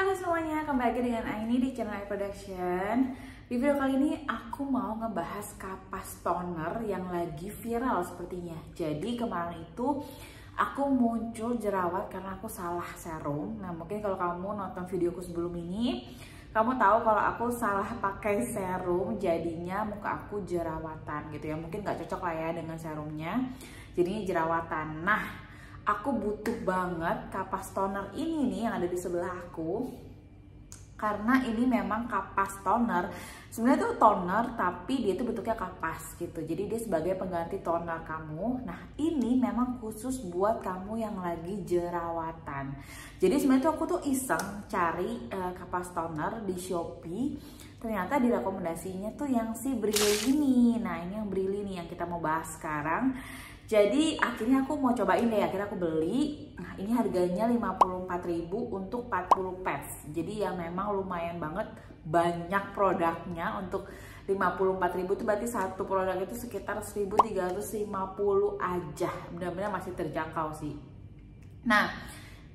Halo semuanya, kembali lagi dengan Aini di channel Ai Production. Di video kali ini aku mau ngebahas kapas toner yang lagi viral sepertinya. Jadi kemarin itu aku muncul jerawat karena aku salah serum. Nah mungkin kalau kamu nonton videoku sebelum ini, kamu tahu kalau aku salah pakai serum jadinya muka aku jerawatan gitu ya. Mungkin gak cocok lah ya dengan serumnya, jadinya jerawatan. Nah aku butuh banget kapas toner ini nih yang ada di sebelah aku, karena ini memang kapas toner. Sebenarnya tuh toner tapi dia tuh bentuknya kapas gitu, jadi dia sebagai pengganti toner kamu. Nah ini memang khusus buat kamu yang lagi jerawatan. Jadi sebenarnya tuh aku tuh iseng cari kapas toner di Shopee, ternyata di rekomendasinya tuh yang si Brili ini. Nah ini yang Brili nih yang kita mau bahas sekarang. Jadi akhirnya aku mau cobain deh, akhirnya aku beli. Nah ini harganya 54.000 untuk 40 pads. Jadi ya memang lumayan banget banyak produknya. Untuk 54.000 itu berarti satu produk itu sekitar 1.350 aja. Benar-benar masih terjangkau sih. Nah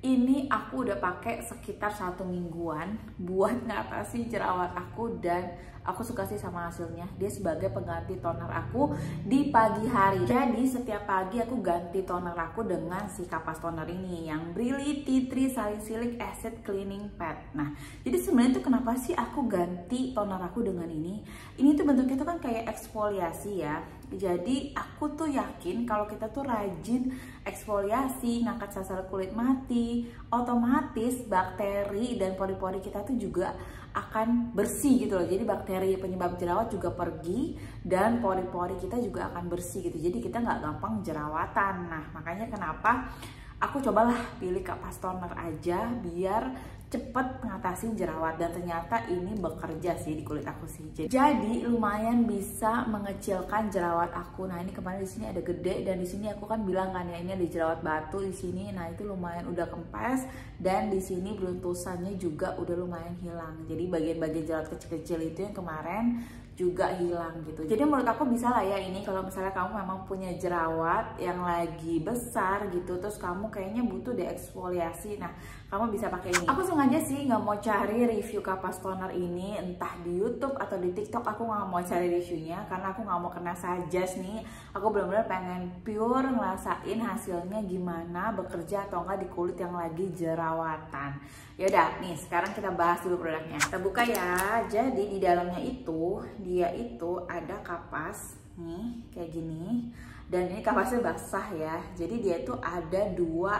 ini aku udah pakai sekitar 1 mingguan buat ngatasi jerawat aku, dan aku suka sih sama hasilnya. Dia sebagai pengganti toner aku di pagi hari. Jadi setiap pagi aku ganti toner aku dengan si kapas toner ini yang Brili Tea Tree Salicylic Acid Cleaning Pad. Nah jadi sebenarnya tuh kenapa sih aku ganti toner aku dengan ini? Ini tuh bentuknya tuh kan kayak eksfoliasi ya. Jadi aku tuh yakin kalau kita tuh rajin eksfoliasi, ngangkat sel-sel kulit mati, otomatis bakteri dan pori-pori kita tuh juga akan bersih gitu loh. Jadi bakteri penyebab jerawat juga pergi dan pori-pori kita juga akan bersih gitu. Jadi kita nggak gampang jerawatan. Nah makanya kenapa aku cobalah pilih kapas toner aja biar cepet ngatasin jerawat, dan ternyata ini bekerja sih di kulit aku sih. Jadi lumayan bisa mengecilkan jerawat aku. Nah ini kemarin di sini ada gede, dan di sini aku kan bilang kan ya ini ada jerawat batu di sini. Nah itu lumayan udah kempes, dan di sini beruntusannya juga udah lumayan hilang. Jadi bagian-bagian jerawat kecil-kecil itu yang kemarin juga hilang gitu. Jadi menurut aku bisa lah ya ini kalau misalnya kamu memang punya jerawat yang lagi besar gitu, terus kamu kayaknya butuh deeksfoliasi. Nah kamu bisa pakai ini. Aku sengaja sih nggak mau cari review kapas toner ini entah di YouTube atau di TikTok. Aku nggak mau cari reviewnya karena aku nggak mau kena suggest nih. Aku benar-benar pengen pure ngerasain hasilnya gimana, bekerja atau enggak di kulit yang lagi jerawatan. Yaudah nih sekarang kita bahas dulu produknya. Kita buka ya. Jadi di dalamnya itu dia itu ada kapas nih kayak gini, dan ini kapasnya basah ya. Jadi dia itu ada dua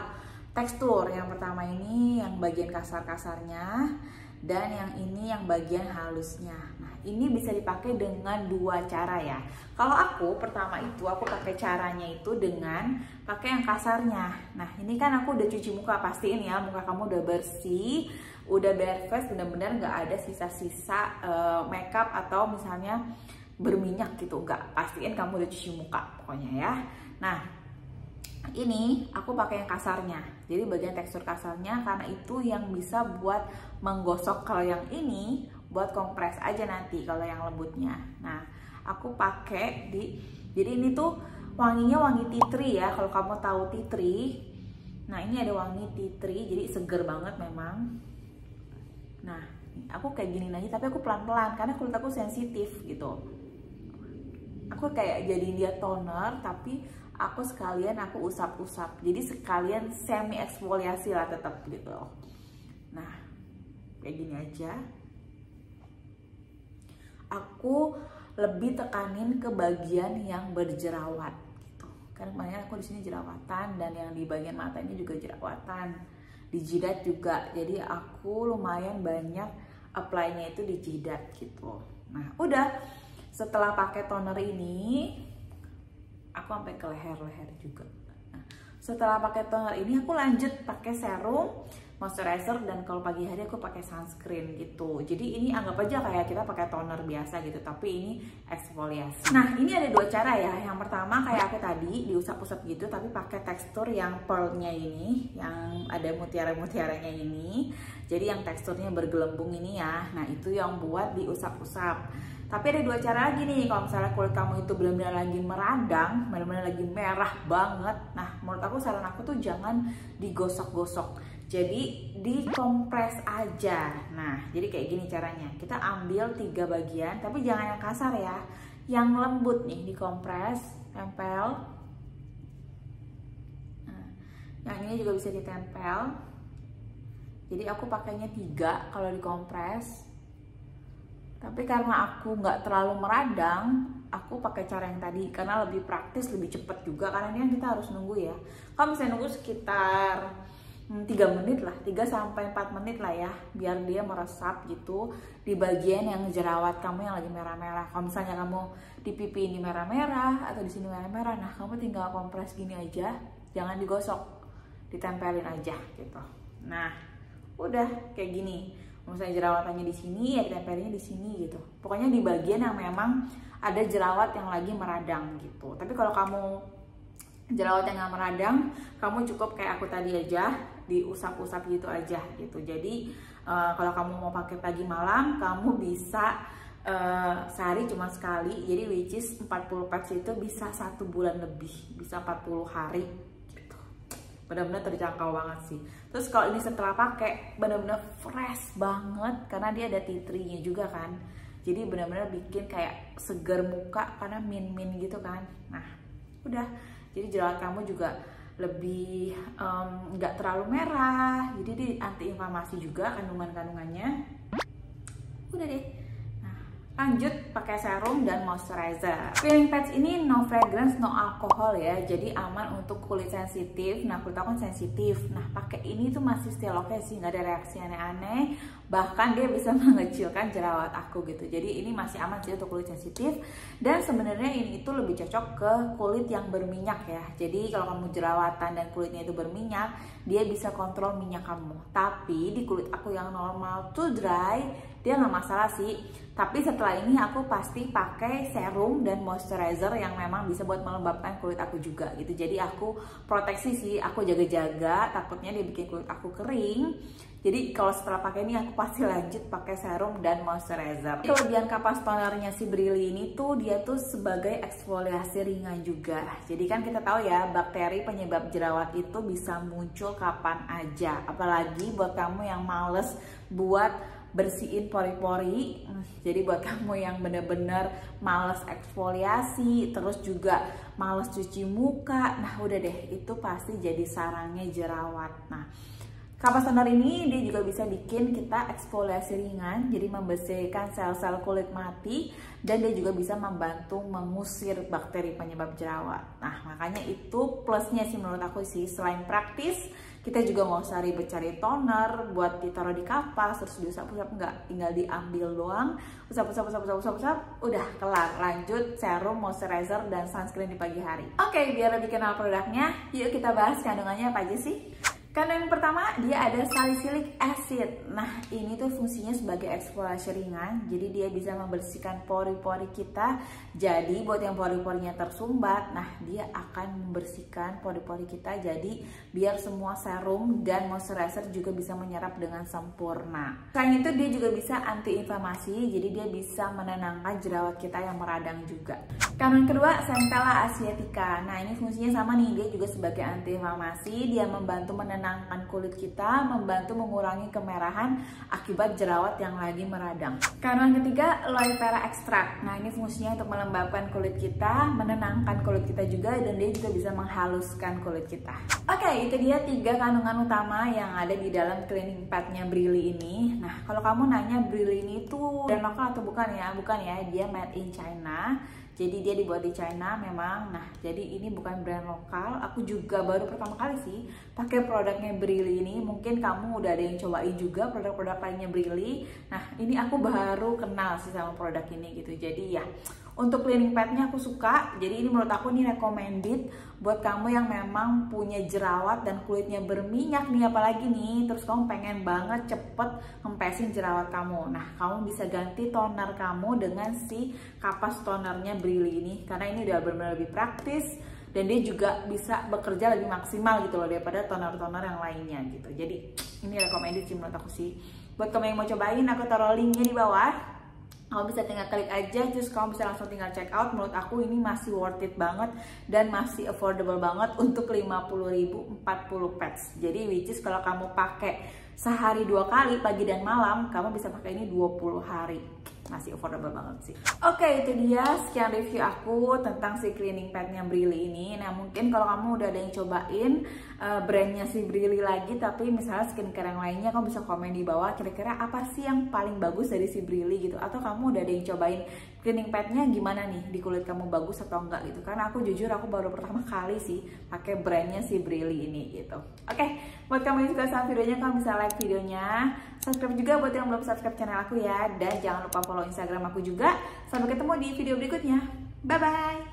tekstur. Yang pertama ini yang bagian kasar-kasarnya, dan yang ini yang bagian halusnya. Nah ini bisa dipakai dengan dua cara ya. Kalau aku pertama itu aku pakai caranya itu dengan pakai yang kasarnya. Nah ini kan aku udah cuci muka, pastiin ya muka kamu udah bersih, udah bare face, benar-benar nggak ada sisa-sisa makeup atau misalnya berminyak gitu, nggak. Pastiin kamu udah cuci muka pokoknya ya. Nah ini aku pakai yang kasarnya, jadi bagian tekstur kasarnya karena itu yang bisa buat menggosok. Kalau yang ini buat kompres aja nanti kalau yang lembutnya. Nah aku pakai jadi ini tuh wanginya wangi tea tree ya, kalau kamu tahu tea tree. Nah ini ada wangi tea tree, jadi seger banget memang. Nah aku kayak gini aja, tapi aku pelan-pelan karena kulit aku sensitif gitu. Aku kayak jadi dia toner tapi aku sekalian aku usap-usap, jadi sekalian semi eksfoliasi lah tetap gitu. Nah kayak gini aja. Aku lebih tekanin ke bagian yang berjerawat gitu, karena kemarin aku di sini jerawatan, dan yang di bagian matanya juga jerawatan, di jidat juga. Jadi aku lumayan banyak apply-nya itu di jidat gitu. Nah udah setelah pakai toner ini aku sampai ke leher-leher juga. Nah, setelah pakai toner ini aku lanjut pakai serum, moisturizer, dan kalau pagi hari aku pakai sunscreen gitu. Jadi ini anggap aja kayak kita pakai toner biasa gitu, tapi ini eksfoliasi. Nah ini ada dua cara ya. Yang pertama kayak aku tadi diusap-usap gitu, tapi pakai tekstur yang pearlnya ini, yang ada mutiara-mutiaranya ini. Jadi yang teksturnya bergelembung ini ya. Nah itu yang buat diusap-usap. Tapi ada dua cara lagi nih, kalau misalnya kulit kamu itu benar-benar lagi meradang, benar-benar lagi merah banget. Nah menurut aku saran aku tuh jangan digosok-gosok. jadi dikompres aja. Nah, jadi kayak gini caranya. Kita ambil 3 bagian, tapi jangan yang kasar ya. Yang lembut nih dikompres, tempel. Nah, yang ini juga bisa ditempel. Jadi aku pakainya 3 kalau dikompres. Tapi karena aku nggak terlalu meradang, aku pakai cara yang tadi karena lebih praktis, lebih cepet juga. Karena ini kan kita harus nunggu ya. Kalau misalnya nunggu sekitar 3 menit lah, 3-4 menit lah ya, biar dia meresap gitu di bagian yang jerawat kamu yang lagi merah-merah. Kalau misalnya kamu di pipi ini merah-merah atau di sini merah-merah, nah kamu tinggal kompres gini aja, jangan digosok, ditempelin aja gitu. Nah, udah kayak gini. Misalnya jerawatannya di sini, ya ditempelinnya di sini gitu. Pokoknya di bagian yang memang ada jerawat yang lagi meradang gitu. Tapi kalau kamu jerawat yang nggak meradang, kamu cukup kayak aku tadi aja, diusap-usap gitu aja gitu. Jadi kalau kamu mau pakai pagi malam, kamu bisa sehari cuma sekali. Jadi which is 40 patch itu bisa 1 bulan lebih, bisa 40 hari. Benar-benar terjangkau banget sih. Terus kalau ini setelah pakai benar-benar fresh banget karena dia ada tea tree-nya juga kan. Jadi benar-benar bikin kayak segar muka karena min-min gitu kan. Nah, udah. Jadi jerawat kamu juga lebih nggak terlalu merah. Jadi dia anti inflamasi juga kandungan-kandungannya. Udah deh. Lanjut pakai serum dan moisturizer. Peeling patch ini no fragrance, no alcohol ya, jadi aman untuk kulit sensitif. Nah, kulit aku kan sensitif. Nah, pakai ini tuh masih still oke sih, nggak ada reaksi aneh-aneh. Bahkan dia bisa mengecilkan jerawat aku gitu. Jadi ini masih aman sih untuk kulit sensitif. Dan sebenarnya ini itu lebih cocok ke kulit yang berminyak ya. Jadi kalau kamu jerawatan dan kulitnya itu berminyak, dia bisa kontrol minyak kamu. Tapi di kulit aku yang normal tuh dry, dia nggak masalah sih. Tapi setelah ini aku pasti pakai serum dan moisturizer yang memang bisa buat melembabkan kulit aku juga gitu. Jadi aku proteksi sih, aku jaga-jaga, takutnya dia bikin kulit aku kering. Jadi kalau setelah pakai ini aku pasti lanjut pakai serum dan moisturizer. Kelebihan kapas tonernya si Brili ini tuh dia tuh sebagai eksfoliasi ringan juga. Jadi kan kita tahu ya, bakteri penyebab jerawat itu bisa muncul kapan aja. Apalagi buat kamu yang males buat bersihin pori-pori. Jadi buat kamu yang bener-bener males eksfoliasi, terus juga males cuci muka, nah udah deh, itu pasti jadi sarangnya jerawat. Nah, kapas toner ini dia juga bisa bikin kita eksfoliasi ringan, jadi membersihkan sel-sel kulit mati, dan dia juga bisa membantu mengusir bakteri penyebab jerawat. Nah, makanya itu plusnya sih menurut aku sih. Selain praktis, kita juga nggak usah ribet cari toner buat ditaruh di kapas terus diusap-usap, nggak, tinggal diambil doang, usap-usap, udah kelar. Lanjut serum, moisturizer, dan sunscreen di pagi hari. Oke, biar lebih kenal produknya, yuk kita bahas kandungannya apa aja sih. Kandungan pertama, dia ada salicylic acid. Nah, ini tuh fungsinya sebagai eksfoliasi ringan. Jadi dia bisa membersihkan pori-pori kita. Jadi buat yang pori-porinya tersumbat, nah dia akan membersihkan pori-pori kita. Jadi biar semua serum dan moisturizer juga bisa menyerap dengan sempurna. Selain itu dia juga bisa anti-inflamasi. Jadi dia bisa menenangkan jerawat kita yang meradang juga. Kandungan kedua, Centella asiatica. Nah, ini fungsinya sama nih, dia juga sebagai anti-inflamasi. Dia membantu menenangkan kulit kita, membantu mengurangi kemerahan akibat jerawat yang lagi meradang. Kandungan ketiga, aloe vera extract. Nah, ini fungsinya untuk melembabkan kulit kita, menenangkan kulit kita juga, dan dia juga bisa menghaluskan kulit kita. Oke, itu dia 3 kandungan utama yang ada di dalam cleaning padnya Brili ini. Nah, kalau kamu nanya Brili ini tuh brand lokal atau bukan ya? Bukan ya, dia made in China. Jadi dia dibuat di China memang. Nah, jadi ini bukan brand lokal. Aku juga baru pertama kali sih pakai produknya Brili ini. Mungkin kamu udah ada yang cobain juga produk-produk lainnya Brili. Nah, ini aku baru kenal sih sama produk ini gitu. Jadi ya, untuk cleaning padnya aku suka. Jadi ini menurut aku ini recommended buat kamu yang memang punya jerawat dan kulitnya berminyak nih, apalagi nih, terus kamu pengen banget cepet ngempesin jerawat kamu. Nah, kamu bisa ganti toner kamu dengan si kapas tonernya Brili ini, karena ini udah benar-benar lebih praktis dan dia juga bisa bekerja lebih maksimal gitu loh daripada toner-toner yang lainnya gitu. Jadi ini recommended sih menurut aku sih. Buat kamu yang mau cobain, aku taruh linknya di bawah. Kamu bisa tinggal klik aja, terus kamu bisa langsung tinggal check out. Menurut aku ini masih worth it banget dan masih affordable banget untuk 50.000 40 pets. Jadi which is kalau kamu pakai sehari 2 kali pagi dan malam, kamu bisa pakai ini 20 hari. Masih affordable banget sih. Oke, itu dia sekian review aku tentang si cleaning padnya Brili ini. Nah, mungkin kalau kamu udah ada yang cobain brandnya si Brili lagi, tapi misalnya skincare yang lainnya, kamu bisa komen di bawah kira-kira apa sih yang paling bagus dari si Brili gitu. Atau kamu udah ada yang cobain cleaning padnya gimana nih, di kulit kamu bagus atau enggak gitu. Karena aku jujur aku baru pertama kali sih pakai brandnya si Brili ini gitu. Oke, buat kamu yang suka sama videonya, kamu bisa like videonya, subscribe juga buat yang belum subscribe channel aku ya, dan jangan lupa follow Instagram aku juga. Sampai ketemu di video berikutnya. Bye bye.